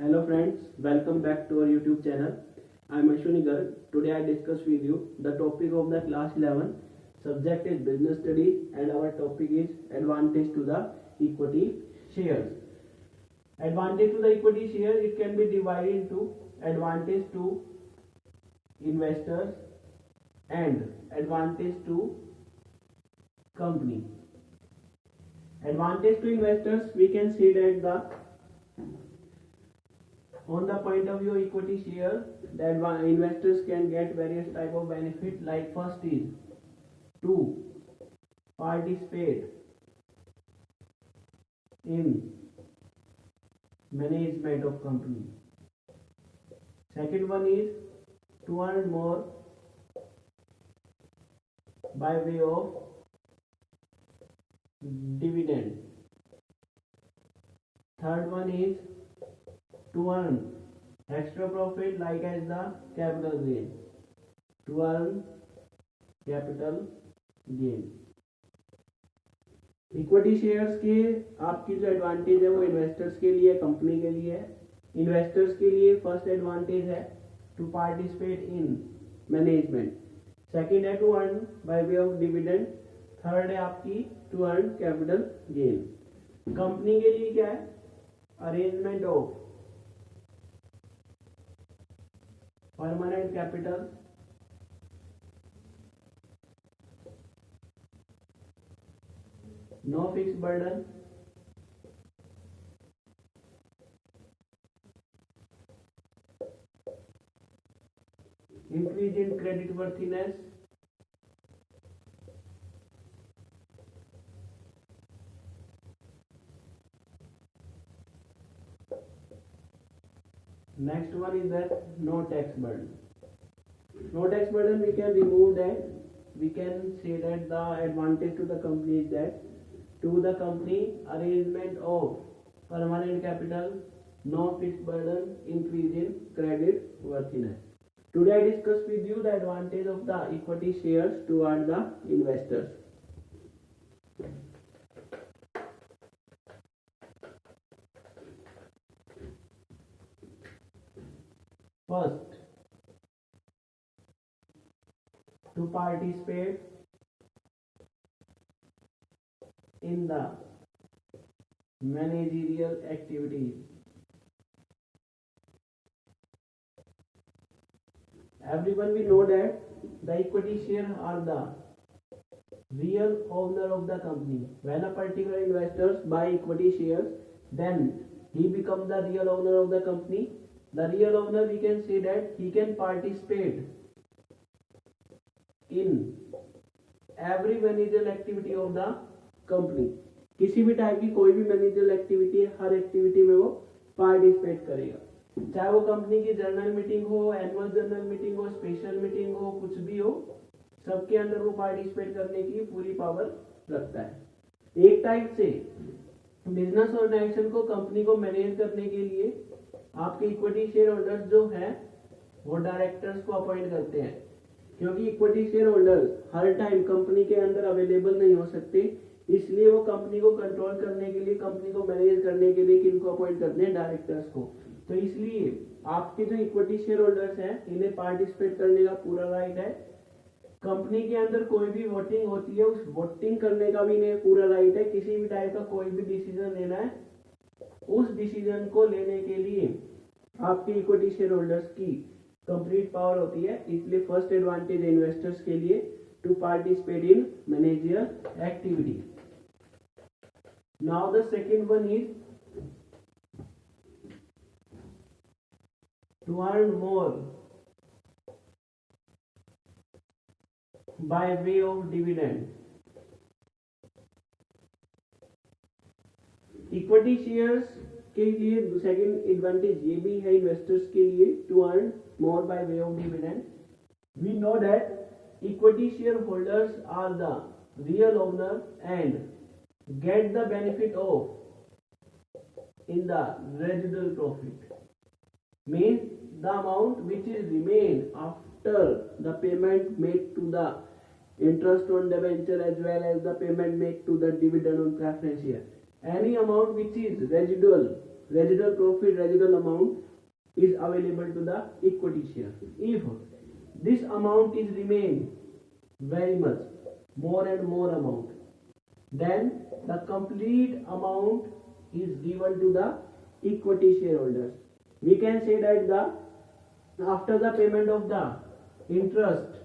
Hello friends, welcome back to our YouTube channel. I am Ashwini Garg. Today I discuss with you the topic of the class 11. Subject is business study and our topic is advantage to the equity shares. Advantage to the equity share, it can be divided into advantage to investors and advantage to company. Advantage to investors, we can see that on the point of view equity share, that investors can get various type of benefit. Like first is to participate in management of company. Second one is to earn more by way of dividend. Third one is to earn extra profit like as the capital gain. To earn capital gain. Equity shares के आपकी जो advantage है वो investors के लिए, company के लिए है. इन्वेस्टर्स के लिए फर्स्ट एडवांटेज है to participate in management. Second है to earn by way of dividend. Third है आपकी to earn capital gain. Company के लिए क्या है? Arrangement of permanent capital, no fixed burden, increase in credit worthiness, next one is that no tax burden. No tax burden, we can remove that. We can say that the advantage to the company is that to the company, arrangement of permanent capital, no fixed burden, increase in credit worthiness. Today I discuss with you the advantage of the equity shares toward the investors. First, to participate in the managerial activities. Everyone we know that the equity share are the real owner of the company. When a particular investor buy equity shares, then he becomes the real owner of the company. The real owner, we can say that he can participate in every managerial activity of the company. किसी भी type की कोई भी managerial activity है, हर activity में वो participate करेगा. चाहे वो कंपनी की जर्नल मीटिंग हो, एनुअल जर्नल मीटिंग हो, स्पेशल मीटिंग हो, कुछ भी हो, सबके अंदर वो पार्टिसिपेट करने की पूरी पावर रखता है. एक टाइप से बिजनेस ऑर्गेनाइजेशन को, कंपनी को मैनेज करने के लिए आपके इक्विटी शेयर होल्डर्स जो है वो डायरेक्टर्स को अपॉइंट करते हैं. क्योंकि इक्विटी शेयर होल्डर्स हर टाइम कंपनी के अंदर अवेलेबल नहीं हो सकते, इसलिए वो कंपनी को कंट्रोल करने के लिए, कंपनी को मैनेज करने के लिए किनको अपॉइंट करते हैं? डायरेक्टर्स को. तो इसलिए आपके जो इक्विटी शेयर होल्डर्स हैं इन्हें पार्टिसिपेट करने का पूरा राइट है. कंपनी के अंदर कोई भी वोटिंग होती है, उस वोटिंग करने का भी इन्हें पूरा राइट है. किसी भी टाइप का कोई भी डिसीजन लेना है, उस डिसीजन को लेने के लिए आपके इक्विटी शेयर होल्डर्स की कंप्लीट पावर होती है. इसलिए फर्स्ट एडवांटेज इन्वेस्टर्स के लिए to participate in managerial activity. Now the second one is to earn more by way of dividend. Equity shares के लिए सेकंड एडवांटेज ये भी है इन्वेस्टर्स के लिए, to earn more by way of dividend. We know that equity share holders are the real owner and get the benefit of in the residual profit. Means the amount which is remain after the payment made to the interest on debenture as well as the payment made to the dividend on preference share. Any amount which is residual residual profit, residual amount is available to the equity share. If this amount is remain very much, more and more amount, then the complete amount is given to the equity shareholders. We can say that after the payment of the interest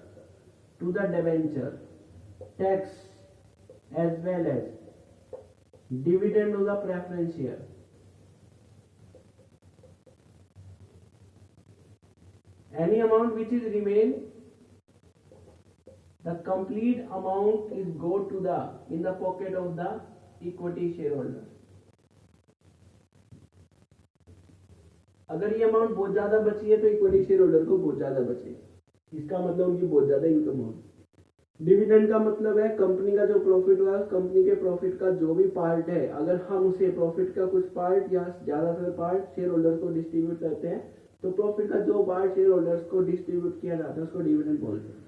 to the debenture, tax as well as dividend to the preference share, any amount which is remain, the complete amount is go to the in the pocket of the equity shareholder. अगर ये amount बहुत ज्यादा बची है तो equity share holder को बहुत ज्यादा बचे, इसका मतलब उनकी बहुत ज्यादा इनकम होगी। डिविडेंड का मतलब है कंपनी का जो प्रॉफिट हुआ, कंपनी के प्रॉफिट का जो भी पार्ट है, अगर हम उसे प्रॉफिट का कुछ पार्ट या ज्यादातर पार्ट शेयर होल्डर को डिस्ट्रीब्यूट करते हैं तो प्रॉफिट का जो पार्ट शेयर होल्डर्स को डिस्ट्रीब्यूट किया जाता है उसको डिविडेंड बोलते हैं।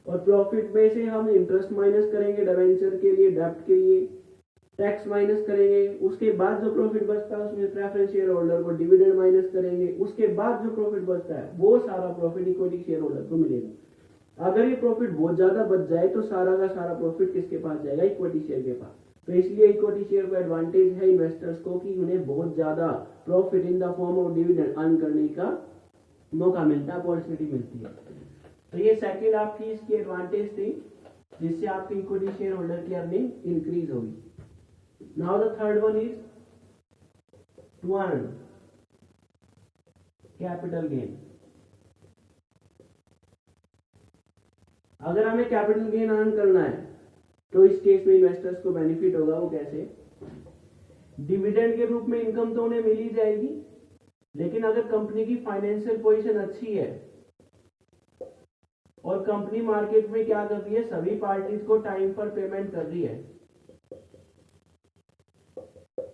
और प्रॉफिट में से हम इंटरेस्ट माइनस करेंगे डिबेंचर के लिए, डेब्ट के लिए, टैक्स माइनस करेंगे, उसके बाद जो प्रॉफिट बचता है उसमें प्रेफरेंस शेयर होल्डर को डिविडेंड माइनस करेंगे, उसके बाद जो प्रॉफिट बचता है वो सारा प्रॉफिट इक्विटी शेयर होल्डर को मिलेगा। अगर ये प्रॉफिट बहुत ज्यादा बच जाए तो सारा का सारा प्रॉफिट किसके पास जाएगा? इक्विटी शेयर के पास। तो इसलिए इक्विटी शेयर को एडवांटेज है इन्वेस्टर्स को कि उन्हें बहुत ज्यादा profit in the form of dividend earn करने का मौका मिलता है, अपॉर्चुनिटी मिलती है। तो ये सेकंड आपकी इसकी एडवांटेज थी जिससे आपकी इक्विटी शेयर होल्डर की अर्निंग इंक्रीज होगी। Now the third one is to earn capital gain. अगर हमें कैपिटल गेन अर्न करना है तो इस केस में इन्वेस्टर्स को बेनिफिट होगा। वो कैसे? डिविडेंड के रूप में इनकम तो उन्हें मिल ही जाएगी, लेकिन अगर कंपनी की फाइनेंशियल पोजीशन अच्छी है और कंपनी मार्केट में क्या कर रही है, सभी पार्टीज को टाइम पर पेमेंट कर रही है,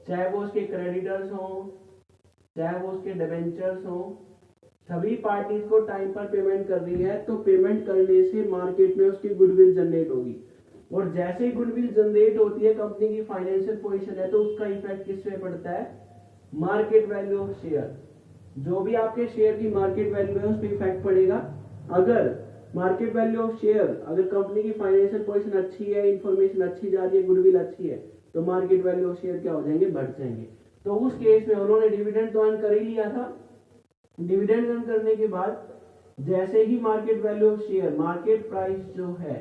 चाहे वो उसके क्रेडिटर्स हो, चाहे वो उसके डिबेंचर्स हो, सभी पार्टीज को टाइम पर पेमेंट कर रही है, तो पेमेंट करने से मार्केट में उसकी गुडविल जनरेट होगी। और जैसे ही गुडविल जनरेट होती है, कंपनी की फाइनेंशियल पोजीशन है, तो उसका इफेक्ट किस पे पड़ता है? Market value of share. जो भी आपके शेयर की मार्केट वैल्यू है उस पर इफेक्ट पड़ेगा। अगर मार्केट वैल्यू ऑफ शेयर, अगर कंपनी की फाइनेंशियल पोजीशन अच्छी है, इंफॉर्मेशन अच्छी जा रही है, गुडविल अच्छी है, तो मार्केट वैल्यू ऑफ शेयर क्या हो जाएंगे? बढ़ जाएंगे। तो उस केस में उन्होंने डिविडेंड तो अर्न कर ही लिया था। डिविडेंड अर्न करने के बाद जैसे ही market value of share, market price जो है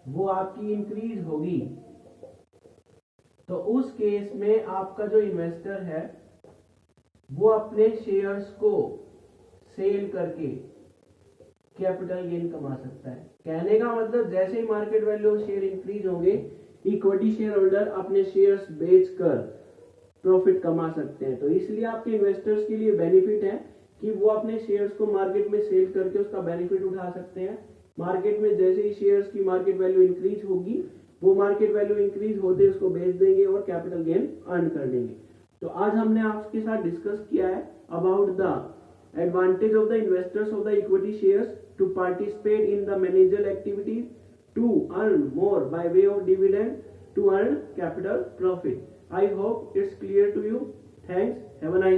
वो आपकी इंक्रीज होगी, तो उस केस में आपका जो इन्वेस्टर है वो अपने शेयर्स को सेल करके कैपिटल गेन कमा सकता है। कहने का मतलब जैसे ही market value of share increase होंगे, इक्विटी शेयर होल्डर अपने शेयर्स बेचकर प्रॉफिट कमा सकते हैं। तो इसलिए आपके इन्वेस्टर्स के लिए बेनिफिट है कि वो अपने शेयर्स को मार्केट में सेल करके उसका बेनिफिट उठा सकते हैं। मार्केट में जैसे ही शेयर्स की मार्केट वैल्यू इंक्रीज होगी, वो मार्केट वैल्यू इंक्रीज होते उसको बेच देंगे और कैपिटल गेन अर्न कर लेंगे। तो आज हमने आपके साथ डिस्कस किया है about the advantage of the investors of the equity shares to participate in the managerial activities to earn more by way of dividend to earn capital profit. I hope it's clear to you. Thanks. Have a nice